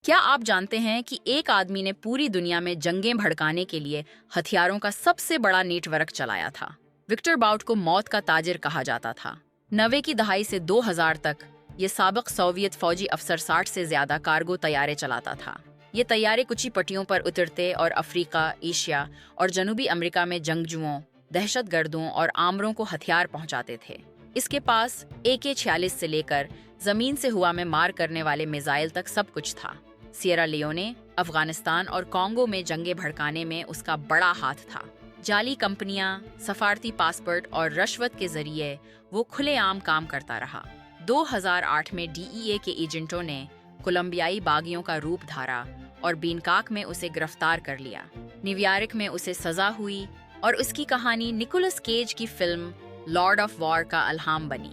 क्या आप जानते हैं कि एक आदमी ने पूरी दुनिया में जंगें भड़काने के लिए हथियारों का सबसे बड़ा नेटवर्क चलाया था। विक्टर बाउट को मौत का ताजिर कहा जाता था। 90 की दहाई से 2000 तक ये साबिक सोवियत फौजी अफसर 60 से ज्यादा कार्गो तैयारे चलाता था। ये तैयारे कुछ ही पट्टियों पर उतरते और अफ्रीका, एशिया और जनूबी अमेरिका में जंगजुओं, दहशतगर्दों और आमरों को हथियार पहुंचाते थे। इसके पास AK-46 से लेकर जमीन से हुआ में मार करने वाले मिसाइल तक सब कुछ था। सियरा लियोने, अफगानिस्तान और कॉन्गो में जंगें भड़काने में उसका बड़ा हाथ था। जाली कंपनियां, सफारती पासपोर्ट और रिश्वत के जरिए वो खुलेआम काम करता रहा। 2008 में DEA के एजेंटों ने कोलंबियाई बागियों का रूप धारा और बेनकाक में उसे गिरफ्तार कर लिया। न्यूयॉर्क में उसे सजा हुई और उसकी कहानी निकोलस केज की फिल्म लॉर्ड ऑफ वॉर का इल्हाम बनी।